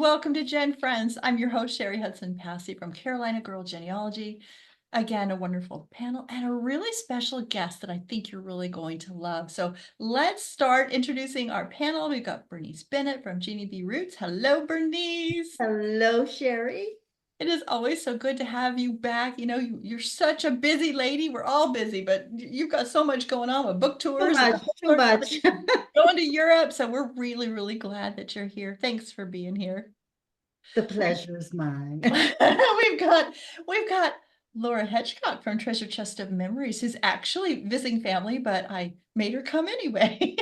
welcome to GenFriends. I'm your host, Cheri Hudson-Passy from Carolina Girl Genealogy. Again, a wonderful panel and a really special guest that I think you're really going to love. So let's start introducing our panel. We've got Bernice Bennett from Genealogist. Hello, Bernice. Hello, Cheri. It is always so good to have you back. You know, you're such a busy lady. We're all busy, but you've got so much going on with book tours. Too much. Going to Europe. So we're really, really glad that you're here. Thanks for being here. The pleasure is mine. we've got Laura Hedgecock from Treasure Chest of Memories, who's actually visiting family, but I made her come anyway.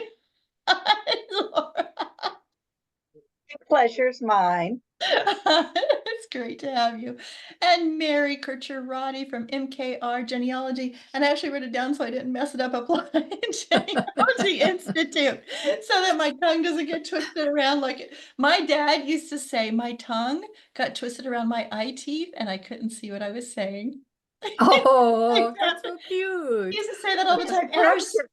Laura. The pleasure's mine. It's great to have you. And Mary Kircher Roddy from MKR Genealogy. And I actually wrote it down so I didn't mess it up. Applied Genealogy Institute, so that my tongue doesn't get twisted around like it. My dad used to say my tongue got twisted around my eye teeth and I couldn't see what I was saying. Oh, that's so cute. He used to say that all the time. Isn't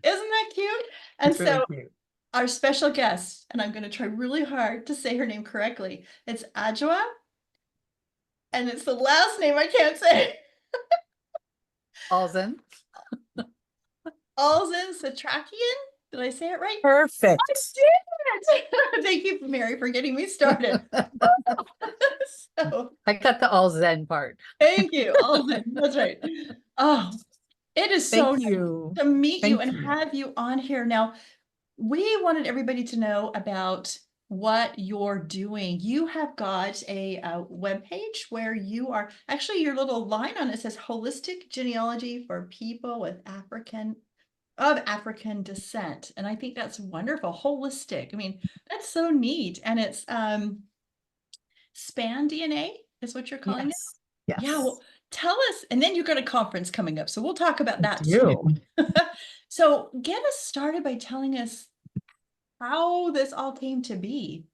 that cute? And That's really so cute. our special guest, and I'm going to try really hard to say her name correctly. It's Adwoa, and it's the last name I can't say. Alzen. Setrakian. Did I say it right? Perfect. I did it. Thank you, Mary, for getting me started. So, I got the Alzen part. thank you, Alzen. That's right. Oh, it is so Thank nice you. to meet you Thank and you. have you on here. Now, we wanted everybody to know about what you're doing. You have got a webpage where you are actually, your little line on it says holistic genealogy for people with African descent. And I think that's wonderful. Holistic. I mean, that's so neat. And it's SpanDNA is what you're calling it? Yes. Yeah, well, tell us, and then you've got a conference coming up, so we'll talk about that You. too. So get us started by telling us how this all came to be.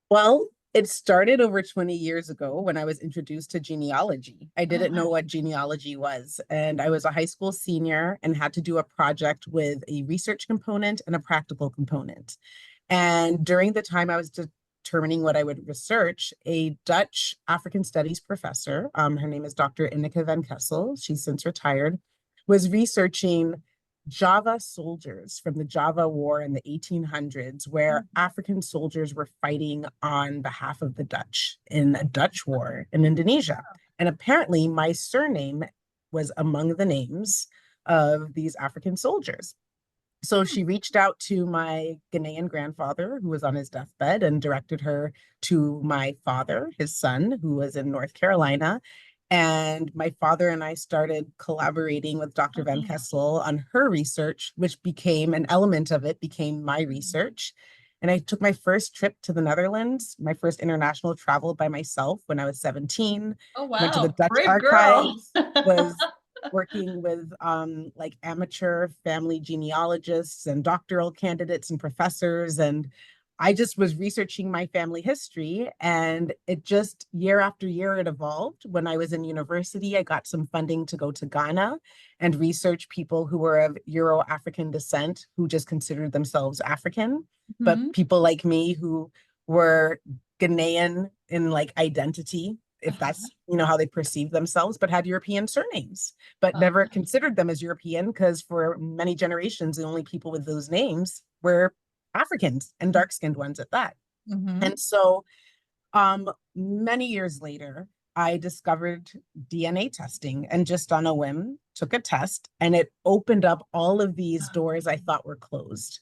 Well, it started over 20 years ago when I was introduced to genealogy. I didn't know what genealogy was, and I was a high school senior and had to do a project with a research component and a practical component. And during the time I was determining what I would research, a Dutch African studies professor, her name is Dr. Ineke van Kessel, she's since retired, was researching Java soldiers from the Java War in the 1800s, where African soldiers were fighting on behalf of the Dutch in a Dutch war in Indonesia. And apparently my surname was among the names of these African soldiers. So she reached out to my Ghanaian grandfather, who was on his deathbed, and directed her to my father, his son, who was in North Carolina. And my father and I started collaborating with Dr. Van Kessel on her research, which became an element of it, became my research. And I took my first trip to the Netherlands, my first international travel by myself when I was 17. Oh, wow. Went to the Dutch archives, was working with like amateur family genealogists and doctoral candidates and professors. And I just was researching my family history, and it just year after year it evolved. When I was in university, I got some funding to go to Ghana and research people who were of Euro-African descent who just considered themselves African, but people like me who were Ghanaian in like identity, if that's, you know, how they perceive themselves, but had European surnames, but never considered them as European, because for many generations, the only people with those names were Africans, and dark-skinned ones at that. And so many years later, I discovered DNA testing, and just on a whim took a test, and it opened up all of these doors I thought were closed.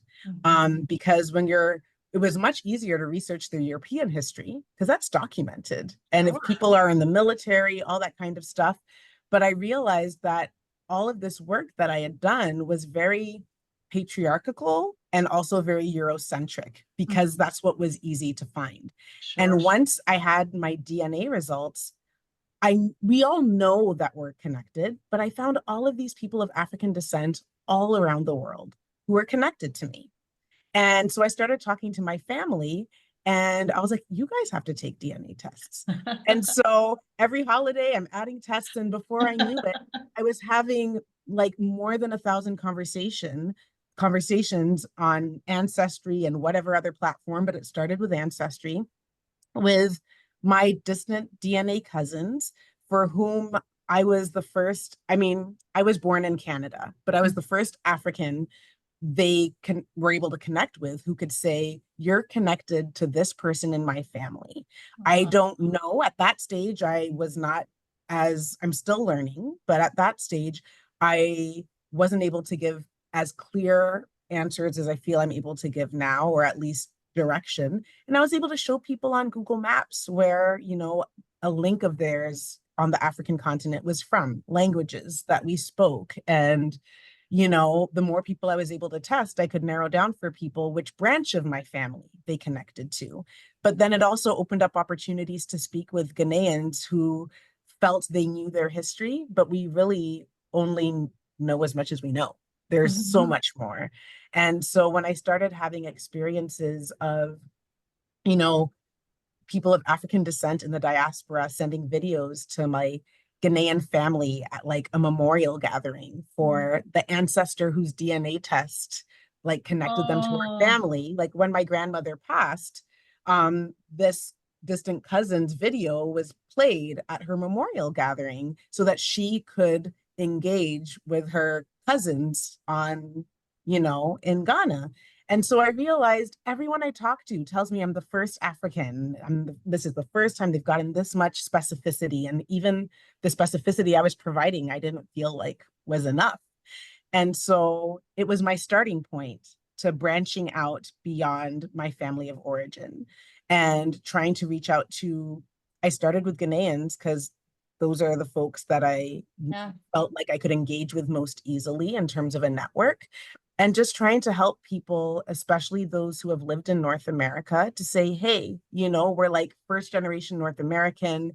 Because it was much easier to research their European history because that's documented. And if people are in the military, all that kind of stuff. But I realized that all of this work that I had done was very patriarchal and also very Eurocentric, because that's what was easy to find. And once I had my DNA results, we all know that we're connected, but I found all of these people of African descent all around the world who were connected to me. And so I started talking to my family, and I was like, you guys have to take DNA tests. And so every holiday I'm adding tests. And before I knew it, I was having like more than 1,000 conversations on Ancestry and whatever other platform, but it started with Ancestry. with my distant DNA cousins for whom I was the first. I mean, I was born in Canada, but I was the first African were able to connect with, who could say, you're connected to this person in my family. I don't know, at that stage, I was not, as I'm still learning, but at that stage, I wasn't able to give as clear answers as I feel I'm able to give now, or at least direction. And I was able to show people on Google Maps where, a link of theirs on the African continent was from, languages that we spoke. And the more people I was able to test, I could narrow down for people which branch of my family they connected to. But then it also opened up opportunities to speak with Ghanaians who felt they knew their history, but we really only know as much as we know. There's so much more. And so when I started having experiences of, people of African descent in the diaspora sending videos to my Ghanaian family at like a memorial gathering for the ancestor whose DNA test like connected them to our family. Like when my grandmother passed, this distant cousin's video was played at her memorial gathering so that she could engage with her cousins on, in Ghana. And so I realized everyone I talk to tells me I'm the first African. This is the first time they've gotten this much specificity. And even the specificity I was providing, I didn't feel like was enough. And so it was my starting point to branching out beyond my family of origin and trying to reach out to, I started with Ghanaians because those are the folks that I felt like I could engage with most easily in terms of a network. And just trying to help people, especially those who have lived in North America, to say, hey, we're like first generation North American.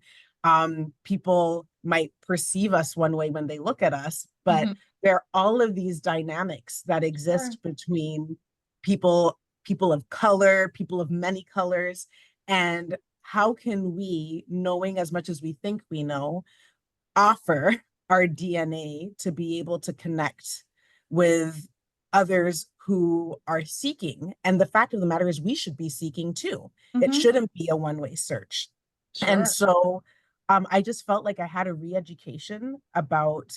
People might perceive us one way when they look at us, but there are all of these dynamics that exist between people of color, people of many colors. And how can we, knowing as much as we think we know, offer our DNA to be able to connect with others who are seeking? And the fact of the matter is we should be seeking too. It shouldn't be a one-way search. And so I just felt like I had a re-education about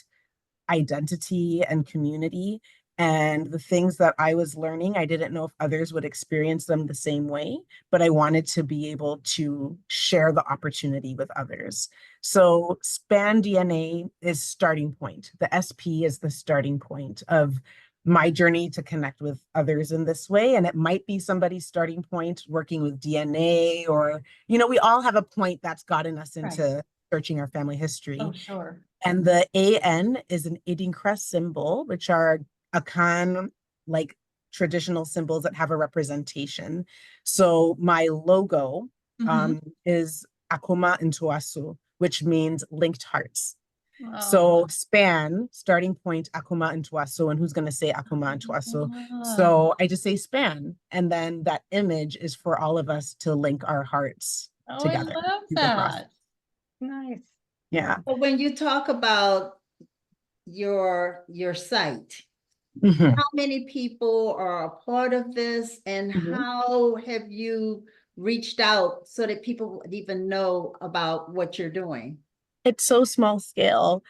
identity and community, and the things that I was learning, I didn't know if others would experience them the same way, but I wanted to be able to share the opportunity with others. So SpanDNA is starting point. The SP is the starting point of my journey to connect with others in this way. And it might be somebody's starting point working with DNA, or, we all have a point that's gotten us into searching our family history. Oh, sure. And the AN is an Adinkra symbol, which are Akan, like traditional symbols that have a representation. So my logo is Akuma Ntoasu, which means linked hearts. So span, starting point, Akuma Ntoasu, and who's going to say Akuma Ntoasu? So I just say span, and then that image is for all of us to link our hearts together. I love that. Nice. Yeah. But when you talk about your site, how many people are a part of this, and how have you reached out so that people would even know about what you're doing? It's so small scale.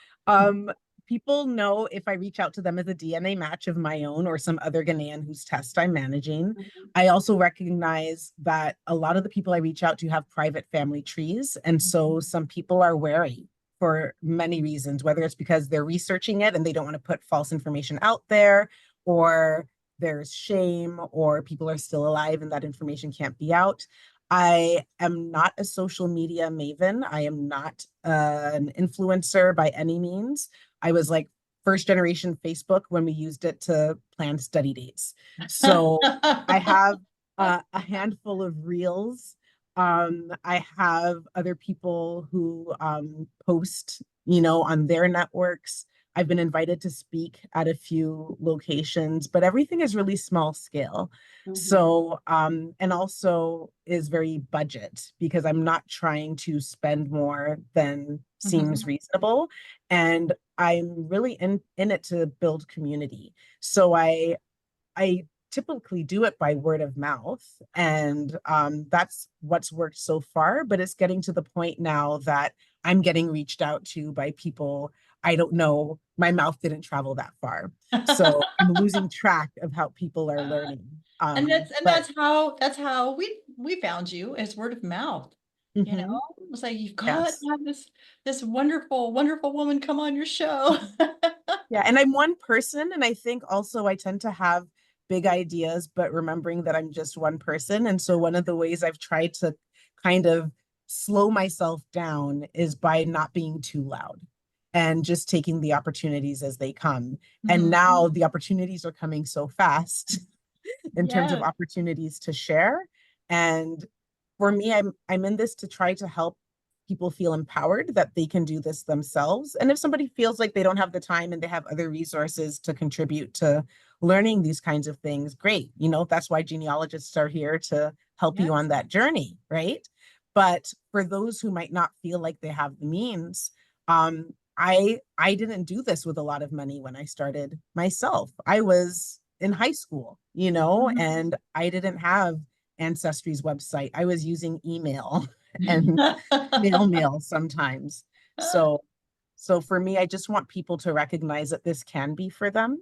People know if I reach out to them as a DNA match of my own or some other Ghanaian whose test I'm managing. I also recognize that a lot of the people I reach out to have private family trees. And so some people are wary for many reasons, whether it's because they're researching it and they don't want to put false information out there, or there's shame, or people are still alive and that information can't be out. I am not a social media maven. I am not an influencer by any means. I was like first generation Facebook when we used it to plan study dates. So I have a handful of reels. I have other people who post, on their networks. I've been invited to speak at a few locations, but everything is really small scale. So, and also is very budget, because I'm not trying to spend more than seems reasonable. And I'm really in it to build community. So I typically do it by word of mouth. And that's what's worked so far, but it's getting to the point now that I'm getting reached out to by people I don't know. My mouth didn't travel that far. So I'm losing track of how people are learning. And But that's how we found you, as word of mouth. You know, it was like, you've got yes. to have this wonderful, wonderful woman come on your show. Yeah, and I'm one person, and I think also I tend to have big ideas, but remembering that I'm just one person. And so one of the ways I've tried to kind of slow myself down is by not being too loud and just taking the opportunities as they come. And now the opportunities are coming so fast in terms of Yes. opportunities to share. And for me, I'm in this to try to help people feel empowered that they can do this themselves. And if somebody feels like they don't have the time and they have other resources to contribute to learning these kinds of things, great. You know, that's why genealogists are here to help you on that journey, right? But for those who might not feel like they have the means, I didn't do this with a lot of money when I started myself. I was in high school, you know, and I didn't have Ancestry's website. I was using email and mail sometimes. So for me, I just want people to recognize that this can be for them.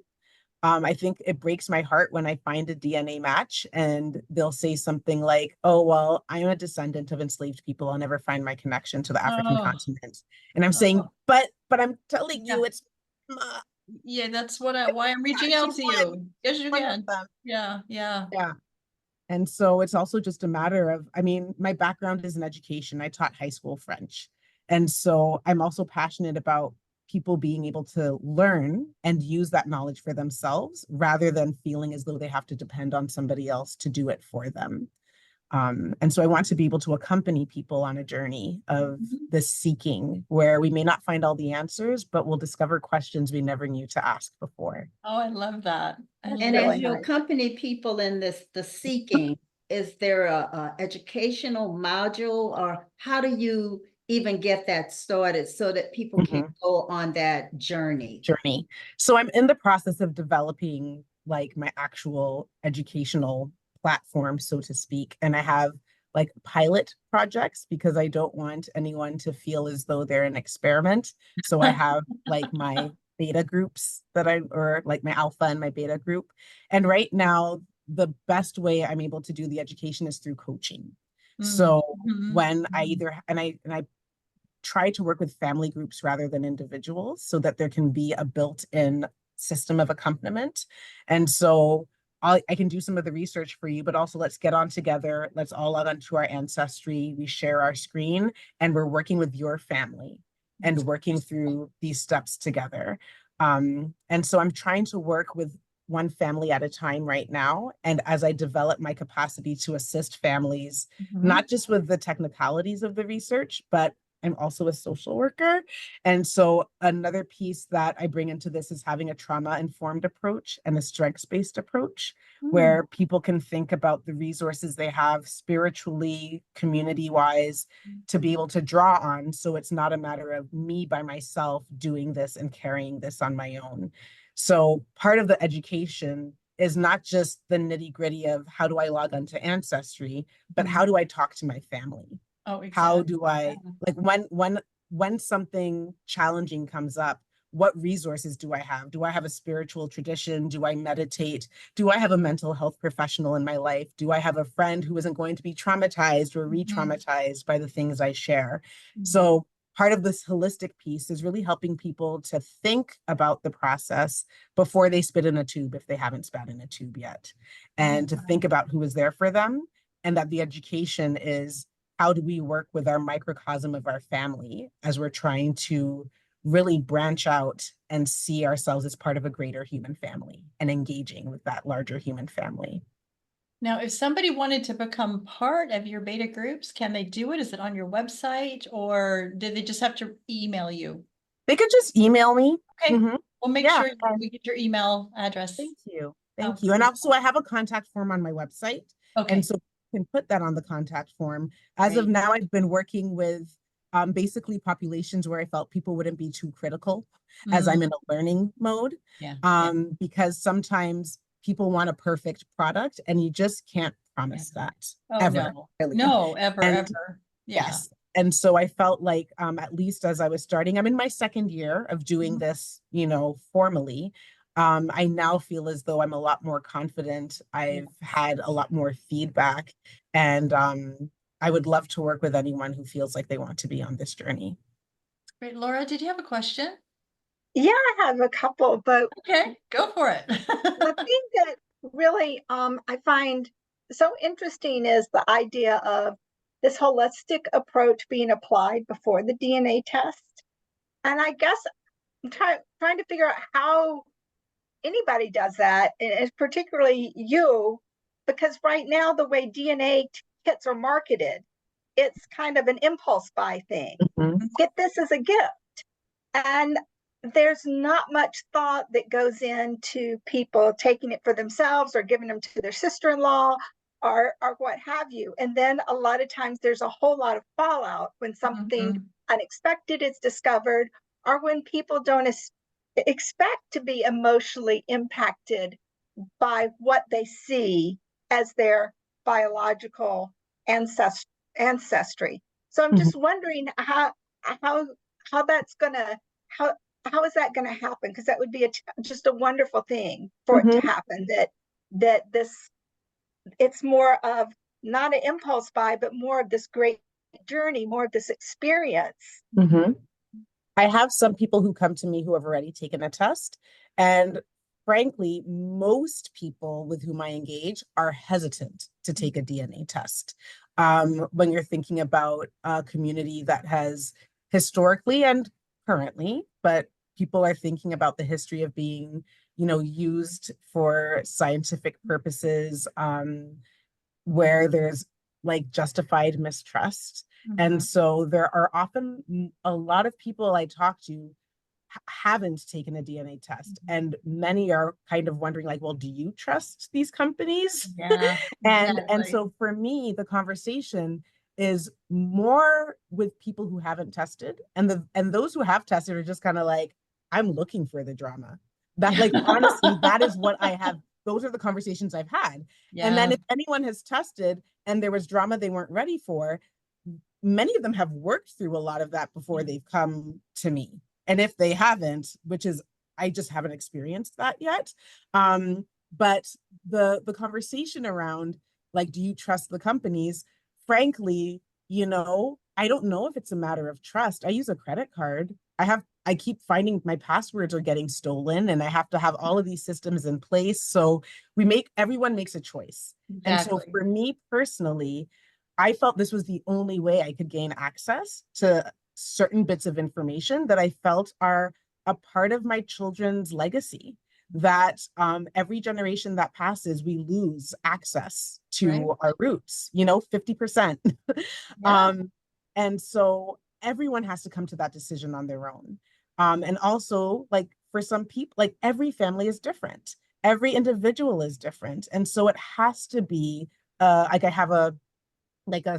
I think it breaks my heart when I find a DNA match and they'll say something like, oh, well, I'm a descendant of enslaved people. I'll never find my connection to the African continent. And I'm saying, but I'm telling you, it's yeah, that's why I'm reaching out to you. Yes, you can. Yeah. And so it's also just a matter of, I mean, my background is in education. I taught high school French. And so I'm also passionate about people being able to learn and use that knowledge for themselves rather than feeling as though they have to depend on somebody else to do it for them. And so I want to be able to accompany people on a journey of this seeking where we may not find all the answers, but we'll discover questions we never knew to ask before. Oh, I love that. And as you accompany people in the seeking, is there a educational module, or how do you even get that started so that people can go on that journey? So I'm in the process of developing like my actual educational platform, so to speak. And I have like pilot projects because I don't want anyone to feel as though they're an experiment. So I have like my beta groups or like my alpha and my beta group. And right now, the best way I'm able to do the education is through coaching. So when I try to work with family groups rather than individuals so that there can be a built-in system of accompaniment. And so I can do some of the research for you, but also let's get on together. Let's all log onto our Ancestry. We share our screen and we're working with your family and working through these steps together. And so I'm trying to work with one family at a time right now. And as I develop my capacity to assist families, not just with the technicalities of the research, but I'm also a social worker. And so another piece that I bring into this is having a trauma-informed approach and a strengths-based approach, where people can think about the resources they have spiritually, community-wise, to be able to draw on. So it's not a matter of me by myself doing this and carrying this on my own. So part of the education is not just the nitty-gritty of how do I log onto Ancestry, but how do I talk to my family? Oh, exactly. How do I, like when something challenging comes up, what resources do I have? Do I have a spiritual tradition? Do I meditate? Do I have a mental health professional in my life? Do I have a friend who isn't going to be traumatized or re-traumatized by the things I share? So part of this holistic piece is really helping people to think about the process before they spit in a tube, if they haven't spat in a tube yet, and to think about who is there for them, and that the education is, how do we work with our microcosm of our family as we're trying to really branch out and see ourselves as part of a greater human family and engaging with that larger human family? Now, if somebody wanted to become part of your beta groups, can they do it? Is it on your website, or did they just have to email you? They could just email me. Okay, we'll make sure we get your email address. Thank you. Thank you. And also I have a contact form on my website. Okay. And so can put that on the contact form. As of now, I've been working with basically populations where I felt people wouldn't be too critical as I'm in a learning mode. Because sometimes people want a perfect product, and you just can't promise that Oh, ever. no. Really. No, ever, And ever. Yeah. yes. And so I felt like, at least as I was starting, I'm in my second year of doing this, formally. I now feel as though I'm a lot more confident. I've had a lot more feedback, and I would love to work with anyone who feels like they want to be on this journey. Great. Laura, did you have a question? Yeah, I have a couple, but Okay, go for it. the thing that really I find so interesting is the idea of this holistic approach being applied before the DNA test. And I guess I'm trying to figure out how anybody does that, and particularly you, because right now the way DNA kits are marketed, it's kind of an impulse buy thing. Mhm. Get this as a gift. And there's not much thought that goes into people taking it for themselves or giving them to their sister-in-law or what have you. And then a lot of times there's a whole lot of fallout when something unexpected is discovered, or when people don't expect to be emotionally impacted by what they see as their biological ancestry. So I'm just wondering how that's gonna how is that gonna happen? Because that would be just a wonderful thing for it to happen. That this it's more of not an impulse buy, but more of this great journey, more of this experience. I have some people who come to me who have already taken a test, and frankly, most people with whom I engage are hesitant to take a DNA test. When you're thinking about a community that has historically and currently, but people are thinking about the history of being, used for scientific purposes, where there's like justified mistrust. And so there are often a lot of people I talk to haven't taken a DNA test, and many are kind of wondering, like, well, do you trust these companies? Yeah, and exactly. so for me, the conversation is more with people who haven't tested, and those who have tested are just kind of like, I'm looking for the drama. That, like, honestly, that is what I have. Those are the conversations I've had. And then if anyone has tested and there was drama they weren't ready for, many of them have worked through a lot of that before they've come to me. And if they haven't, which is, I just haven't experienced that yet. But the conversation around, like, do you trust the companies? Frankly, I don't know if it's a matter of trust. I use a credit card. I keep finding my passwords are getting stolen, and I have to have all of these systems in place. So everyone makes a choice. Exactly. And so for me personally, I felt this was the only way I could gain access to certain bits of information that I felt are a part of my children's legacy, that every generation that passes, we lose access to our roots, 50%. And so everyone has to come to that decision on their own. And also, like, for some people, like, every family is different. Every individual is different. And so it has to be, like, I have a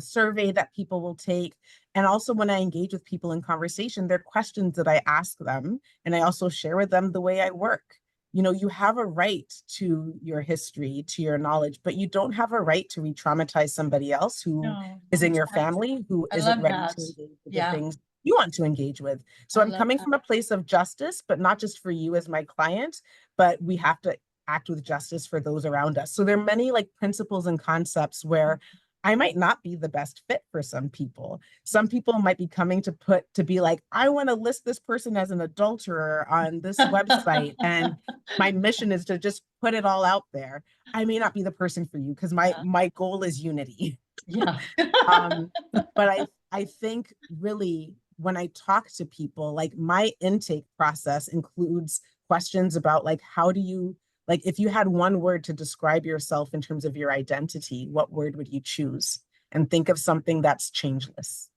survey that people will take. And also when I engage with people in conversation, there are questions that I ask them. And I also share with them the way I work. You have a right to your history, to your knowledge, but you don't have a right to re-traumatize somebody else who is in your family, who isn't ready to engage with the things you want to engage with. So I'm coming from a place of justice, but not just for you as my client, but we have to act with justice for those around us. So there are many, like, principles and concepts where I might not be the best fit for some people. Some people might be coming to be like, I want to list this person as an adulterer on this website. And my mission is to just put it all out there. I may not be the person for you, because my goal is unity. But I think really when I talk to people, like, my intake process includes questions about, like, how do you, like, if you had one word to describe yourself in terms of your identity, what word would you choose? And think of something that's changeless.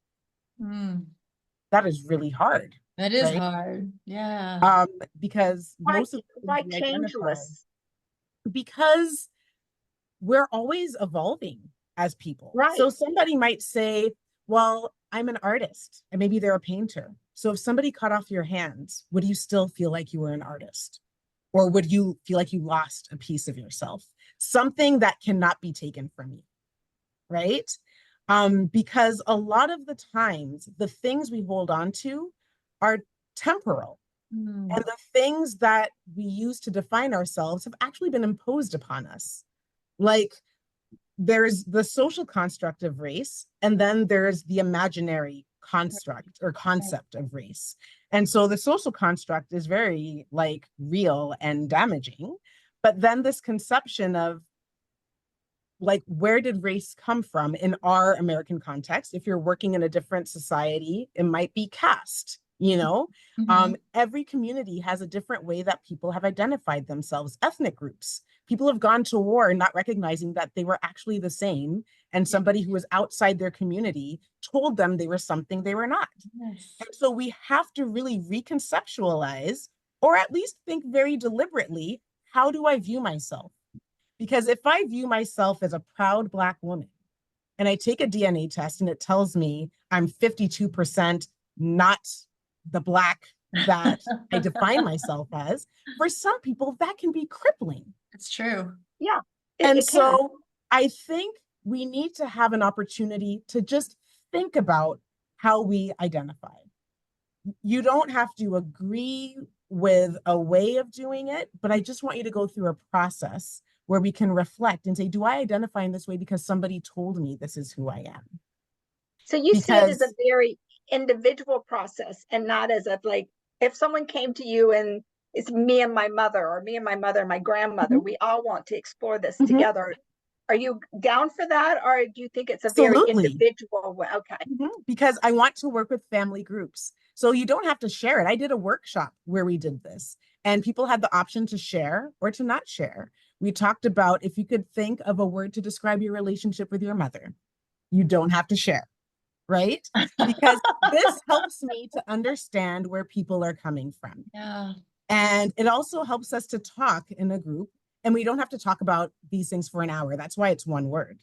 That is really hard. That is right? hard. Yeah. Because most of why changeless? Because we're always evolving as people. Right. So somebody might say, well, I'm an artist, and maybe they're a painter. So if somebody cut off your hands, would you still feel like you were an artist? Or would you feel like you lost a piece of yourself? Something that cannot be taken from you, right? Because a lot of the times, the things we hold on to are temporal. And the things that we use to define ourselves have actually been imposed upon us. Like, there's the social construct of race, and then there's the imaginary construct or concept of race. And so the social construct is very like real and damaging. But then this conception of like, where did race come from in our American context? If you're working in a different society, it might be caste, you know? Every community has a different way that people have identified themselves, ethnic groups. People have gone to war not recognizing that they were actually the same. And somebody who was outside their community told them they were something they were not. Yes. And so we have to really reconceptualize, or at least think very deliberately, how do I view myself? Because if I view myself as a proud Black woman and I take a DNA test and it tells me I'm 52% not the Black that I define myself as, for some people that can be crippling. It's true. Yeah. And it can. so I think we need to have an opportunity to just think about how we identify. You don't have to agree with a way of doing it, but I just want you to go through a process where we can reflect and say, do I identify in this way because somebody told me this is who I am? So you see it as a Because- very individual process and not as a, like, if someone came to you and it's me and my mother, or me and my mother and my grandmother, we all want to explore this together. Are you down for that? Or do you think it's a very Absolutely. individual way? Okay. Because I want to work with family groups. So you don't have to share it. I did a workshop where we did this, and people had the option to share or to not share. We talked about if you could think of a word to describe your relationship with your mother, you don't have to share, right? Because this helps me to understand where people are coming from. Yeah. And it also helps us to talk in a group, and we don't have to talk about these things for an hour. That's why it's one word.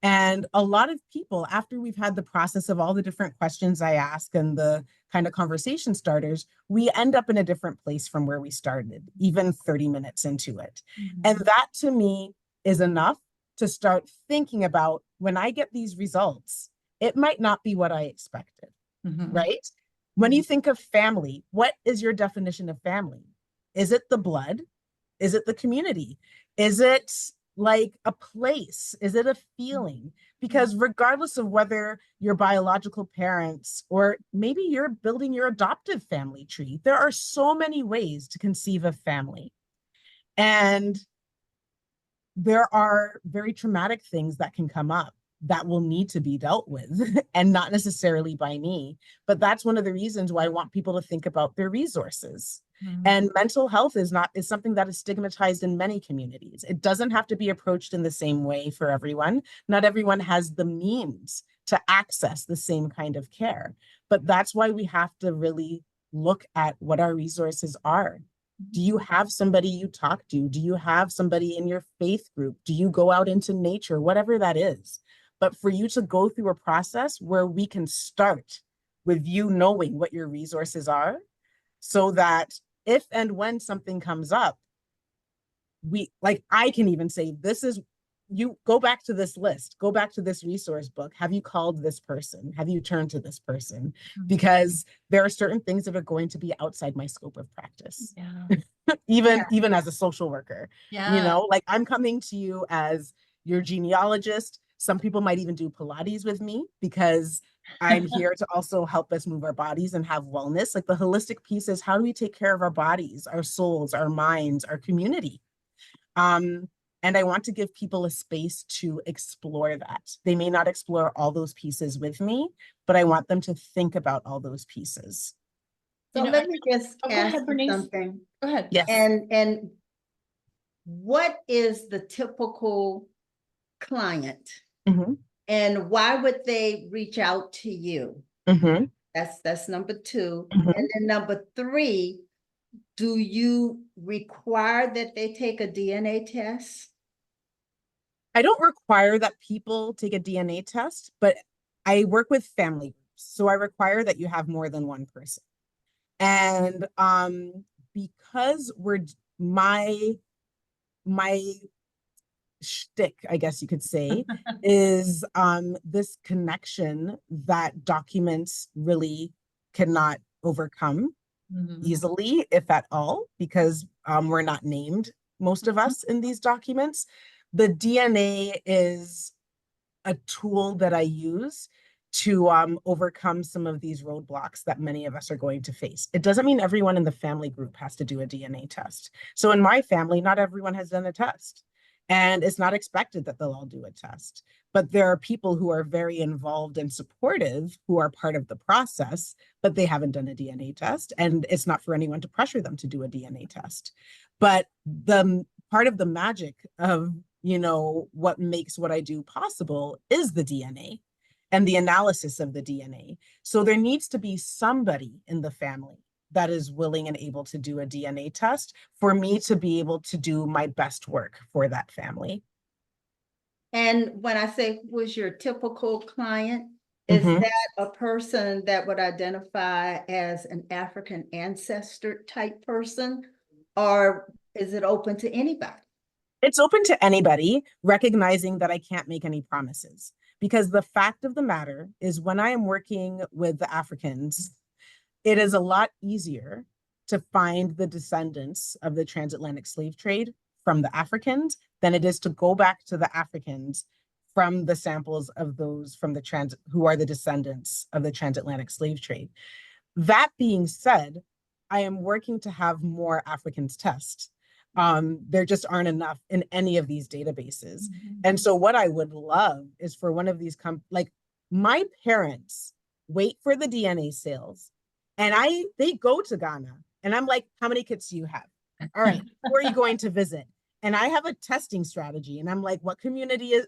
And a lot of people, after we've had the process of all the different questions I ask and the kind of conversation starters, we end up in a different place from where we started, even 30 minutes into it. And that to me is enough to start thinking about, when I get these results, it might not be what I expected, right? When you think of family, what is your definition of family? Is it the blood? Is it the community? Is it like a place? Is it a feeling? Because regardless of whether your biological parents, or maybe you're building your adoptive family tree, there are so many ways to conceive of family. And there are very traumatic things that can come up that will need to be dealt with, and not necessarily by me. But that's one of the reasons why I want people to think about their resources. And mental health is something that is stigmatized in many communities. It doesn't have to be approached in the same way for everyone. Not everyone has the means to access the same kind of care. But that's why we have to really look at what our resources are. Do you have somebody you talk to? Do you have somebody in your faith group? Do you go out into nature? Whatever that is. But for you to go through a process where we can start with you knowing what your resources are, so that if and when something comes up, I can even say, this is, you go back to this list, go back to this resource book. Have you called this person? Have you turned to this person? Because there are certain things that are going to be outside my scope of practice. Even as a social worker, you know, like I'm coming to you as your genealogist. Some people might even do Pilates with me, because I'm here to also help us move our bodies and have wellness. Like, the holistic piece is, how do we take care of our bodies, our souls, our minds, our community? And I want to give people a space to explore that. They may not explore all those pieces with me, but I want them to think about all those pieces. So let me just go ask ahead, you Bernice. something. Go ahead. Yes. And what is the typical client? And why would they reach out to you? That's number two. And then number three, do you require that they take a DNA test? I don't require that people take a DNA test, but I work with family groups. So I require that you have more than one person. And because my shtick, I guess you could say, is this connection that documents really cannot overcome easily, if at all, because we're not named, most of us, in these documents. The DNA is a tool that I use to overcome some of these roadblocks that many of us are going to face. It doesn't mean everyone in the family group has to do a DNA test. So in my family, not everyone has done a test. And it's not expected that they'll all do a test. But there are people who are very involved and supportive who are part of the process, but they haven't done a DNA test. And it's not for anyone to pressure them to do a DNA test. But the part of the magic of, you know, what makes what I do possible is the DNA and the analysis of the DNA. So there needs to be somebody in the family that is willing and able to do a DNA test for me to be able to do my best work for that family. And when I say was your typical client, is that a person that would identify as an African ancestor type person, or is it open to anybody? It's open to anybody, recognizing that I can't make any promises. Because the fact of the matter is, when I am working with the Africans, it is a lot easier to find the descendants of the transatlantic slave trade from the Africans than it is to go back to the Africans from the samples of those from the who are the descendants of the transatlantic slave trade. That being said, I am working to have more Africans test. There just aren't enough in any of these databases. And so what I would love is for one of these, like my parents wait for the DNA sales, and they go to Ghana, and I'm like, how many kits do you have? All right, who are you going to visit? And I have a testing strategy, and I'm like, what communities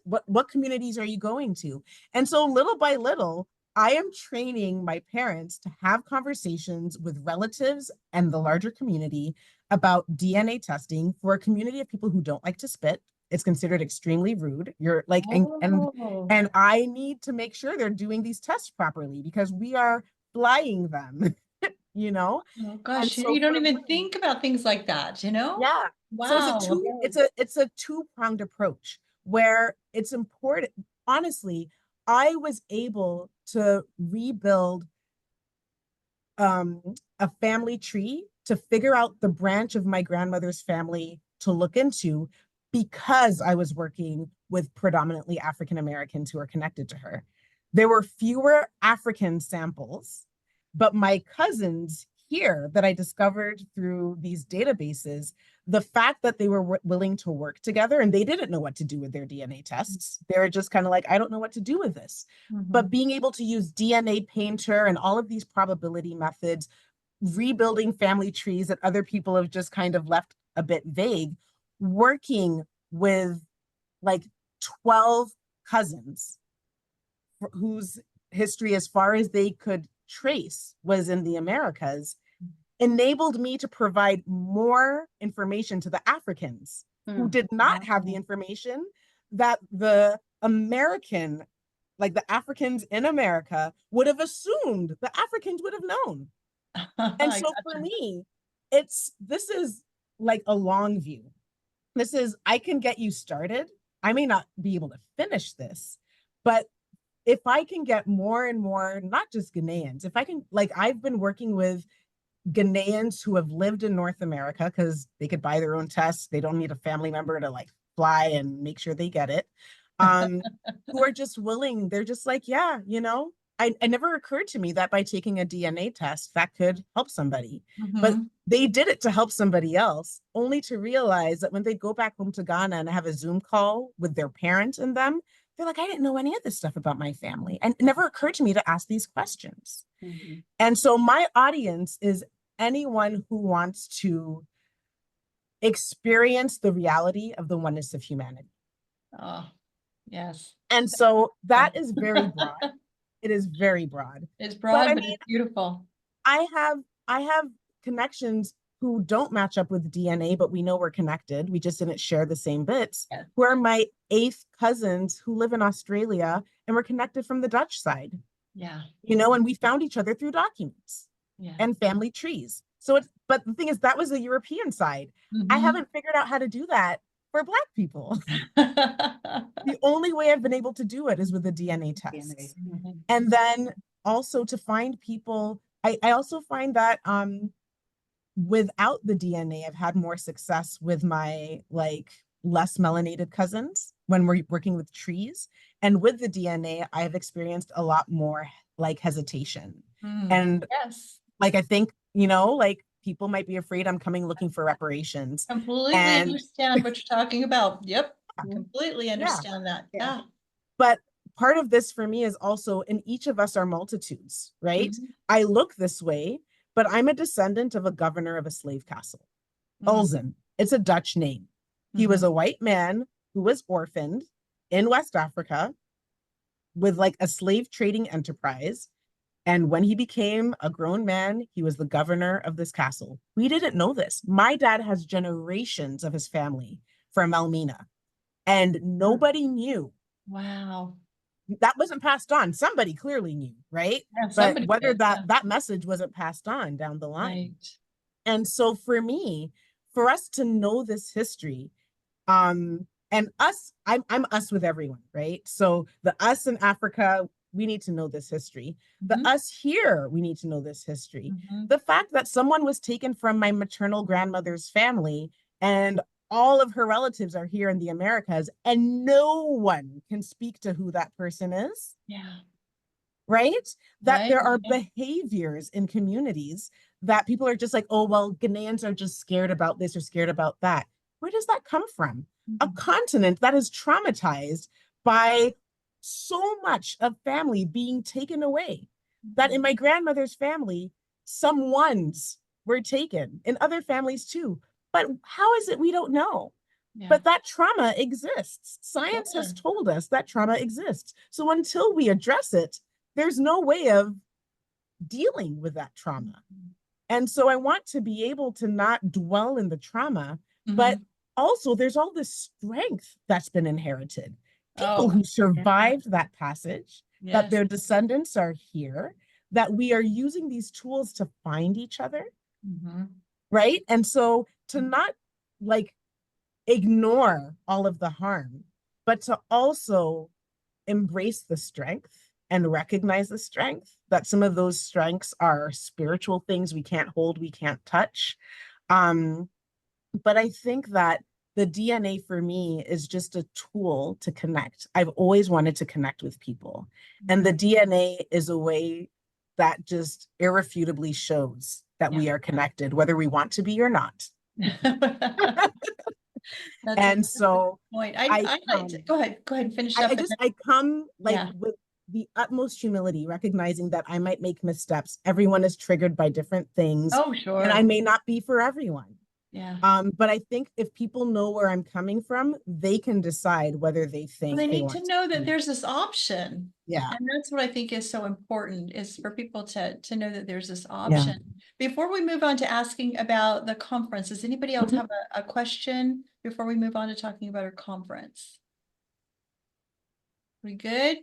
are you going to? And so little by little, I am training my parents to have conversations with relatives and the larger community about DNA testing for a community of people who don't like to spit. It's considered extremely rude. You're like, and I need to make sure they're doing these tests properly, because we are flying them, you know? Oh gosh, so you don't even think about things like that, you know? Yeah. Wow. So it's a two-pronged approach where it's important. Honestly, I was able to rebuild a family tree to figure out the branch of my grandmother's family to look into, because I was working with predominantly African Americans who are connected to her. There were fewer African samples, but my cousins here that I discovered through these databases, the fact that they were willing to work together, and they didn't know what to do with their DNA tests. They were just kind of like, I don't know what to do with this. But being able to use DNA Painter and all of these probability methods, rebuilding family trees that other people have just kind of left a bit vague, working with like 12 cousins whose history, as far as they could trace, was in the Americas, enabled me to provide more information to the Africans who did not have the information that the American, like the Africans in America, would have assumed the Africans would have known. And so for me, this is like a long view. This is, I can get you started. I may not be able to finish this, but if I can get more and more, not just Ghanaians, if I can, like, I've been working with Ghanaians who have lived in North America because they could buy their own tests. They don't need a family member to like fly and make sure they get it. Who are just willing, they're just like, yeah, you know, it never occurred to me that by taking a DNA test, that could help somebody. But they did it to help somebody else, only to realize that when they go back home to Ghana and have a Zoom call with their parent and them, they're like, I didn't know any of this stuff about my family. And it never occurred to me to ask these questions. And so my audience is anyone who wants to experience the reality of the oneness of humanity. Oh, yes. And so that is very broad. It is very broad. It's broad, but but it's beautiful. I have connections who don't match up with DNA, but we know we're connected. We just didn't share the same bits. Yeah. Who are my 8th cousins who live in Australia, and we're connected from the Dutch side. Yeah. You know, and we found each other through documents. Yeah. And family trees. So it's, but the thing is, that was the European side. I Mhm. haven't figured out how to do that for Black people. The only way I've been able to do it is with the DNA tests. Mhm. And then also to find people, I also find that without the DNA, I've had more success with my like less melanated cousins when we're working with trees. And with the DNA, I have experienced a lot more like hesitation. Mm. And Yes. like, I think, you know, like people might be afraid I'm coming looking for reparations. Completely And understand what you're talking about. Yep. Completely yeah, understand that. Yeah. Yeah. but part of this for me is also in each of us are multitudes, right? Mhm. I look this way, but I'm a descendant of a governor of a slave castle. Ulzen. It's a Dutch name. He was Mhm. a white man who was orphaned in West Africa with like a slave trading enterprise. And when he became a grown man, he was the governor of this castle. We didn't know this. My dad has generations of his family from Elmina, and nobody knew. Wow. That wasn't passed on. Somebody clearly knew, right? Yeah, But somebody whether did. that Yeah. that message wasn't passed on down the line. Right. And so for me, for us to know this history, and us, I'm us with everyone, right? So the us in Africa, we need to know this history. The Mhm. us here, we need to know this history. Mhm. The fact that someone was taken from my maternal grandmother's family and all of her relatives are here in the Americas and no one can speak to who that person is, Yeah. right? That Right. there are Yeah. behaviors in communities that people are just like, oh, well, Ghanaians are just scared about this or scared about that. Where does that come from? A Mhm. continent that is traumatized by so much of family being taken away. That in my grandmother's family, some ones were taken, in other families too. But how is it we don't know? Yeah. But that trauma exists. Science has Sure. told us that trauma exists. So until we address it, there's no way of dealing with that trauma. And so I want to be able to not dwell in the trauma, but Mhm. also there's all this strength that's been inherited. People Oh, who survived that passage, that yes. their descendants are here, that we are using these tools to find each other, Mhm. right? And so to not like ignore all of the harm, but to also embrace the strength and recognize the strength, that some of those strengths are spiritual things we can't hold, we can't touch. But I think that the DNA for me is just a tool to connect. I've always wanted to connect with people. And the DNA is a way that just irrefutably shows that we are connected, whether we want to be or not. That's a And so point. I I like to go ahead and finish up. I come like Yeah. with the utmost humility, recognizing that I might make missteps. Everyone is triggered by different things, Oh, and I sure. may not be for everyone. Yeah. But I think if people know where I'm coming from, they can decide whether they think They they need want to know that be. there's this option. Yeah. And that's what I think is so important, is for people to know that there's this Yeah. option. Before we move on to asking about the conference, does anybody else Mhm. have a question before we move on to talking about our conference? We good?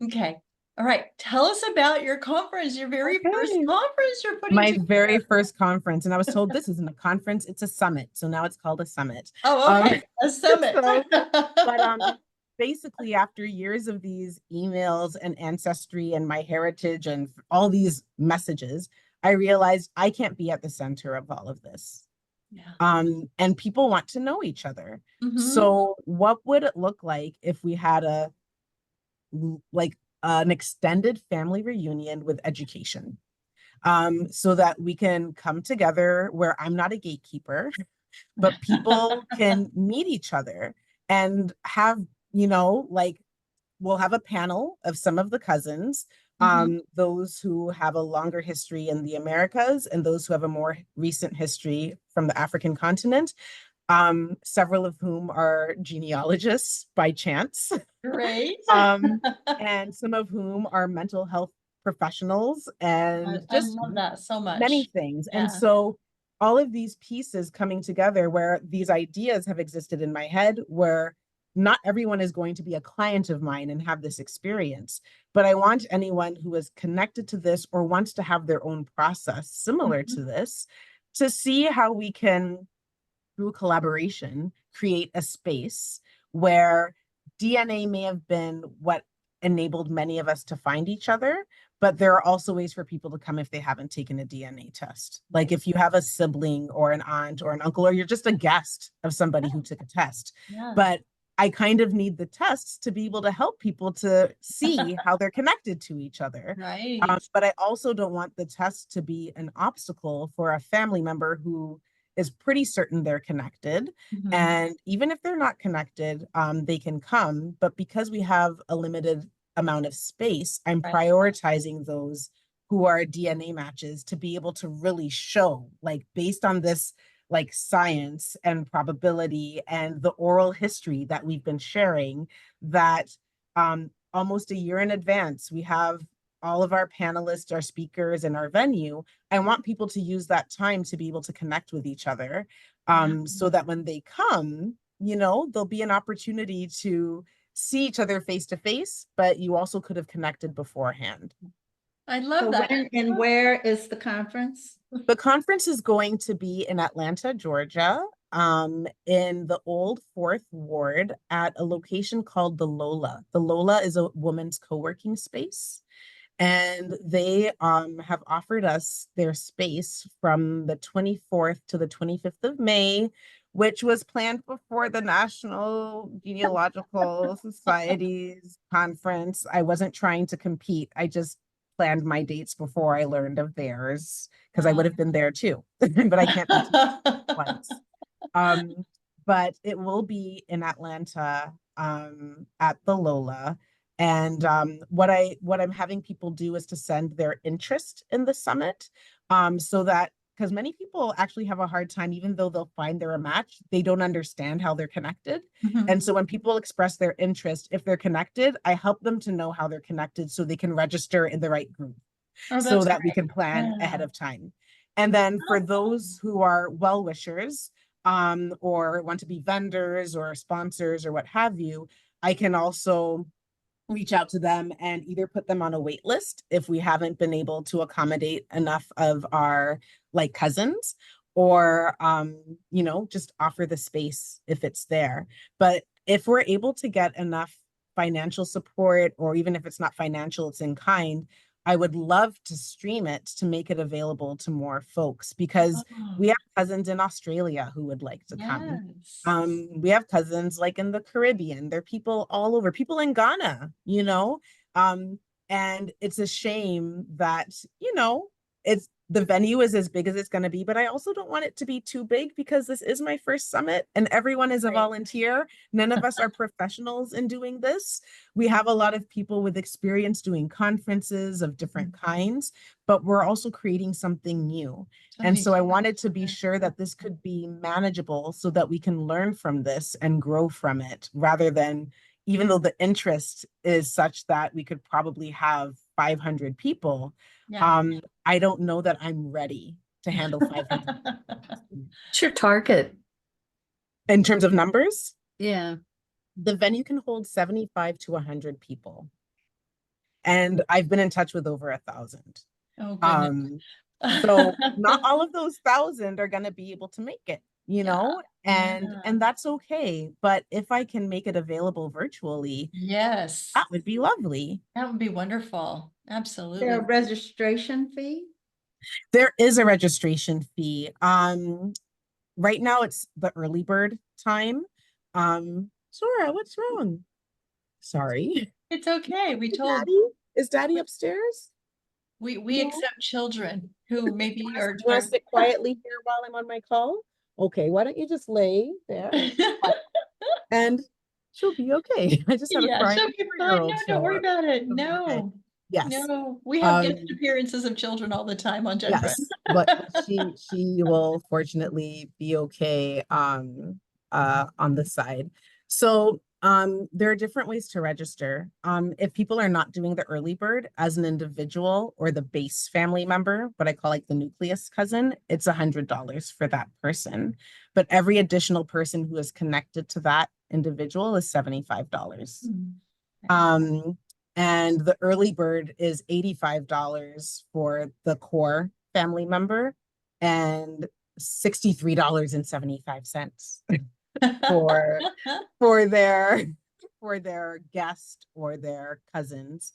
Okay. All right. Tell us about your conference, your very first Okay. conference you're putting My together. very first conference, and I was told this isn't a conference, it's a summit. So now it's called a summit. Oh, okay. A summit. So, but basically after years of these emails and ancestry and my heritage and all these messages, I realized I can't be at the center of all of this. Yeah. And people want to know each other. Mhm. So what would it look like if we had like an extended family reunion with education? So that we can come together where I'm not a gatekeeper, but people can meet each other and have, you know, like we'll have a panel of some of the cousins, those who have a longer history in the Americas and those who have a more recent history from the African continent, several of whom are genealogists by chance, Great. and some of whom are mental health professionals and I just love that so many much. things. And Yeah. so all of these pieces coming together where these ideas have existed in my head, where not everyone is going to be a client of mine and have this experience, but I want anyone who is connected to this or wants to have their own process similar to this to see how we can, through collaboration, create a space where DNA may have been what enabled many of us to find each other, but there are also ways for people to come if they haven't taken a DNA test. Like if you have a sibling or an aunt or an uncle, or you're just a guest of somebody who took a test. Yeah. But I kind of need the tests to be able to help people to see how they're connected to each other. Right. But I also don't want the test to be an obstacle for a family member who is pretty certain they're connected. Mhm. And even if they're not connected, they can come. But because we have a limited amount of space, I'm Right. prioritizing those who are DNA matches to be able to really show, like based on this like science and probability and the oral history that we've been sharing, that almost a year in advance, we have all of our panelists, our speakers, and our venue. I want people to use that time to be able to connect with each other, so that when they come, you know, there'll be an opportunity to see each other face to face, but you also could have connected beforehand. I love So that. when and where is the conference? The conference is going to be in Atlanta, Georgia, in the old 4th Ward at a location called the Lola. The Lola is a women's co-working space. And they have offered us their space from the 24th to the 25th of May, which was planned before the National Genealogical Society's conference. I wasn't trying to compete. I just planned my dates before I learned of theirs, because I would have been there too, but I can't be once. But it will be in Atlanta at the Lola. And what I'm having people do is to send their interest in the summit, so that, because many people actually have a hard time, even though they'll find they're a match, they don't understand how they're connected. Mhm. And so when people express their interest, if they're connected, I help them to know how they're connected so they can register in the right group, Oh, so that's that we great. can plan Yeah. ahead of time. And then for those who are well-wishers, or want to be vendors or sponsors or what have you, I can also reach out to them and either put them on a wait list if we haven't been able to accommodate enough of our like cousins, or you know, just offer the space if it's there. But if we're able to get enough financial support, or even if it's not financial, it's in kind, I would love to stream it to make it available to more folks, because we have cousins in Australia who would like to come. Yes. We have cousins like in the Caribbean. There are people all over, people in Ghana, you know. And it's a shame that, you know, it's the venue is as big as it's going to be, but I also don't want it to be too big, because this is my first summit and everyone is a Right. volunteer. None of us are professionals in doing this. We have a lot of people with experience doing conferences of different kinds, but we're also creating something new. And so I wanted to be sure that this could be manageable so that we can learn from this and grow from it, rather than, even though the interest is such that we could probably have 500 people, Yeah. I don't know that I'm ready to handle 500 What's your target? in terms of numbers. Yeah. The venue can hold 75 to 100 people. And I've been in touch with over 1,000. Oh, goodness. So not all of those 1,000 are going to be able to make it, you know, and that's okay. But if I can make it available virtually, Yes, that would be lovely. that would be wonderful. Is there Absolutely. a registration fee? There is a registration fee. Right now it's the early bird time. Sora, what's wrong? Sorry. It's okay. We told Is Daddy upstairs? we No. accept children who maybe are You want to sit quietly here while I'm on my call? Okay, why don't you just lay there and she'll be okay. I just had a Yeah, crying she'll be fine. 4-year-old No, show don't worry up. about it. She'll be okay. No, Yes. no, we have guest Um, appearances of children all the time on GenFriends. Yes, but she will fortunately be okay on the side. So There are different ways to register. If people are not doing the early bird as an individual or the base family member, what I call like the nucleus cousin, it's $100 for that person. But every additional person who is connected to that individual is $75. And the early bird is $85 for the core family member and $63.75 for their guest or their cousins.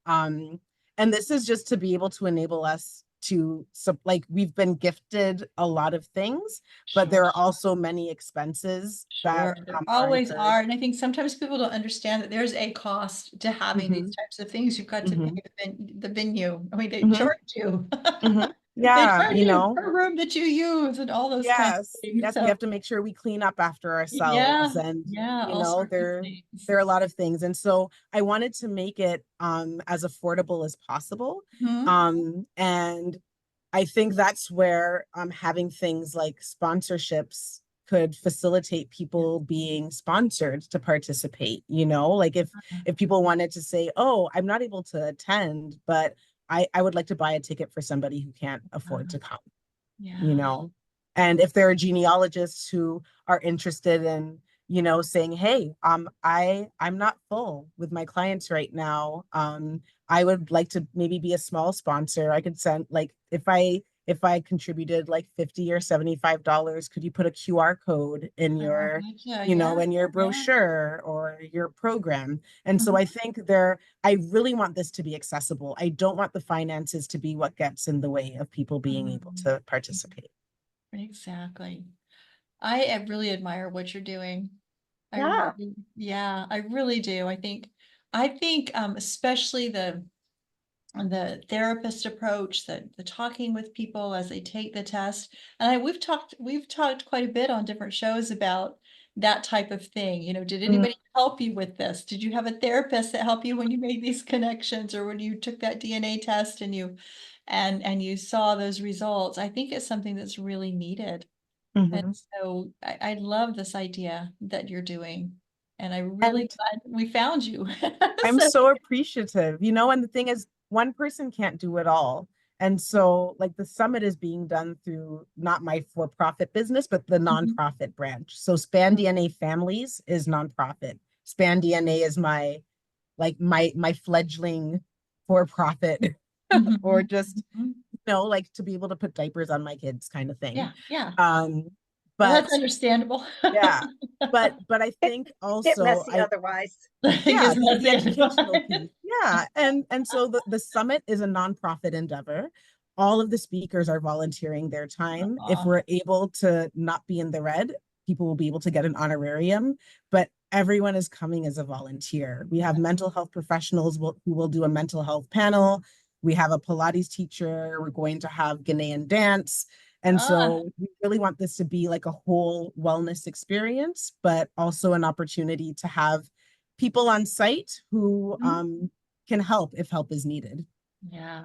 And this is just to be able to enable us to, like, we've been gifted a lot of things, but there are also many expenses that there always incurred. are. And I think sometimes people don't understand that there's a cost to having these types of things. You've got to pay the venue. I mean, they charge you. They Yeah, charge you per room that you use and all those kinds of things. Yes, we have to make sure we clean up after Yeah, ourselves, and yeah, you all know, sorts of there things. are a lot of things. And so I wanted to make it as affordable as possible. And I think that's where having things like sponsorships could facilitate people being sponsored to participate. You know, like if people wanted to say, oh, I'm not able to attend, but I would like to buy a ticket for somebody who can't afford to come, you know. And if there are genealogists who are interested in, you know, saying, hey, I'm not full with my clients right now. I would like to maybe be a small sponsor. I could send, like, if I contributed like $50 or $75, could you put a QR code in your, you know, in your brochure or your program? And so I think I really want this to be accessible. I don't want the finances to be what gets in the way of people being able to participate. Exactly. I really admire what you're doing. Yeah. I really do. I think especially the therapist approach, the talking with people as they take the test. And we've talked quite a bit on different shows about that type of thing. You know, did anybody help you with this? Did you have a therapist that helped you when you made these connections, or when you took that DNA test and you saw those results? I think it's something that's really needed. And so I love this idea that you're doing. And I'm really glad we found you. I'm so appreciative, you know, and the thing is, one person can't do it all. And so, like, the summit is being done through not my for-profit business, but the nonprofit branch. So SpanDNA Families is nonprofit. SpanDNA is my fledgling for-profit, or just, you know, like, to be able to put diapers on my kids kind of thing. Well, But that's understandable. but I think also Get messy otherwise. The educational piece. And so the summit is a nonprofit endeavor. All of the speakers are volunteering their time. If we're able to not be in the red, people will be able to get an honorarium, but everyone is coming as a volunteer. We have mental health professionals who will do a mental health panel. We have a Pilates teacher. We're going to have Ghanaian dance. And so we really want this to be like a whole wellness experience, but also an opportunity to have people on site who can help if help is needed. Yeah.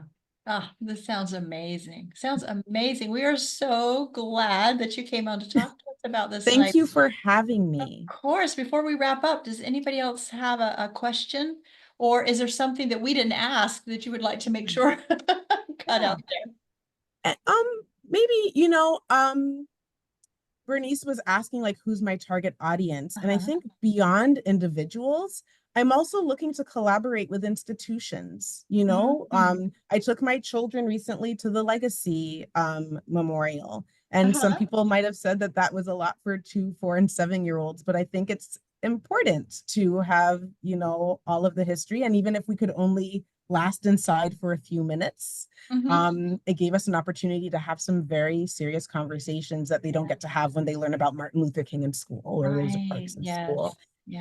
This sounds amazing. Sounds amazing. We are so glad that you came on to talk to us about this. Thank you for having me. Of course. Before we wrap up, does anybody else have a question? Or is there something that we didn't ask that you would like to make sure cut out there? Maybe, you know, Bernice was asking, like, who's my target audience? And I think beyond individuals, I'm also looking to collaborate with institutions. You know, I took my children recently to the Legacy Memorial, and some people might have said that that was a lot for 2, 4, and 7-year-olds, but I think it's important to have, you know, all of the history. And even if we could only last inside for a few minutes, it gave us an opportunity to have some very serious conversations that they don't get to have when they learn about Martin Luther King in school or Rosa Parks in school.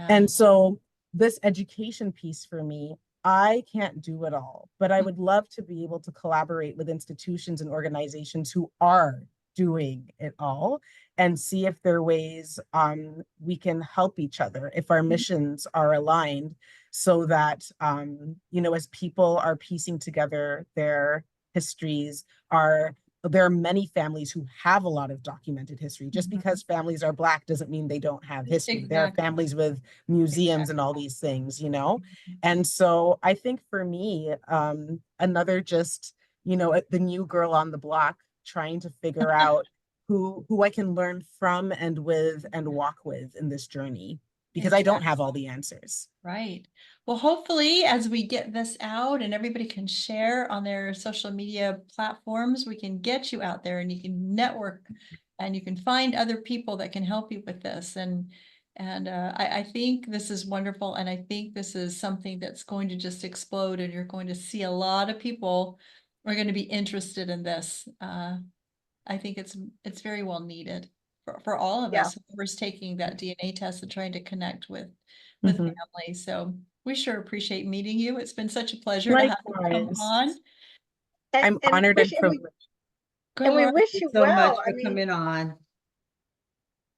And so this education piece for me, I can't do it all, but I would love to be able to collaborate with institutions and organizations who are doing it all, and see if there are ways we can help each other, if our missions are aligned, so that, you know, as people are piecing together their histories, are there are many families who have a lot of documented history. Just Mhm. because families are Black doesn't mean they don't have history. There are Exactly. families with museums and all these things, you know? Mhm. And so I think for me, another just, you know, the new girl on the block trying to figure out who I can learn from and with and walk with in this journey, because I don't have all the answers. Right. Well, hopefully, as we get this out and everybody can share on their social media platforms, we can get you out there and you can network and you can find other people that can help you with this. And I think this is wonderful. And I think this is something that's going to just explode, and you're going to see a lot of people are going to be interested in this. I think it's very well needed for all of Yeah. us whoever's taking that DNA test and trying to connect with Mhm. family. So we sure appreciate meeting you. It's been such a pleasure to have you come Likewise. on. I'm And honored wish, and privileged. Go, and we Laura. wish Thank you you so much well. for coming on.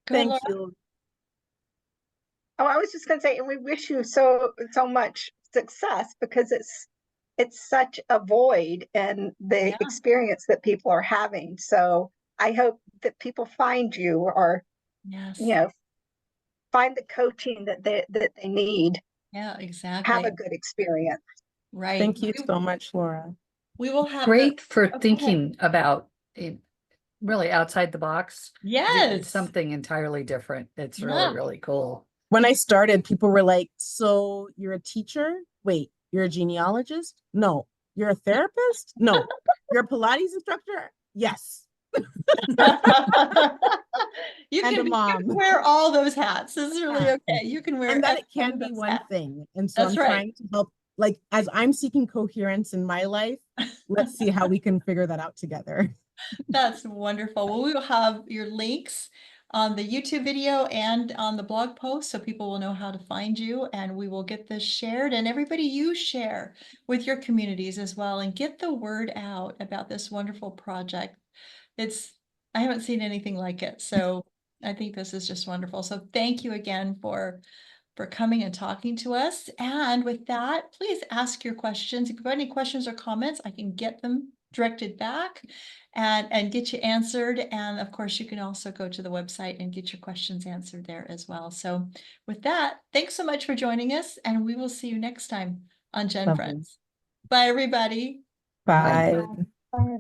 Go, Thank Laura. you. Oh, I was just gonna say, and we wish you so much success, because it's such a void in the Yeah. experience that people are having. So I hope that people find you, or Yes. find the coaching that they need, Yeah, have exactly. a good experience. Right. Thank you so much, Laura. We will have Great for go ahead. thinking about it really outside the box. Yes. It's something entirely different. It's Yeah. really, really cool. When I started, people were like, so you're a teacher? Wait, you're a genealogist? No. You're a therapist? No. You're a Pilates instructor? Yes. You And a can mom. wear all those hats. This is really Yeah. okay. You can wear And that it every one can of be those one hats. thing. And so That's I'm right. trying to help, like, as I'm seeking coherence in my life, let's see how we can figure that out together. That's wonderful. Well, we will have your links on the YouTube video and on the blog post, so people will know how to find you, and we will get this shared, and everybody, you share with your communities as well, and get the word out about this wonderful project. I haven't seen anything like it, so I think this is just wonderful. So thank you again for coming and talking to us. And with that, please ask your questions. If you have any questions or comments, I can get them directed back and get you answered. And of course, you can also go to the website and get your questions answered there as well. So with that, thanks so much for joining us, and we will see you next time on Gen Lovely. Friends. Bye, everybody. Bye. Bye.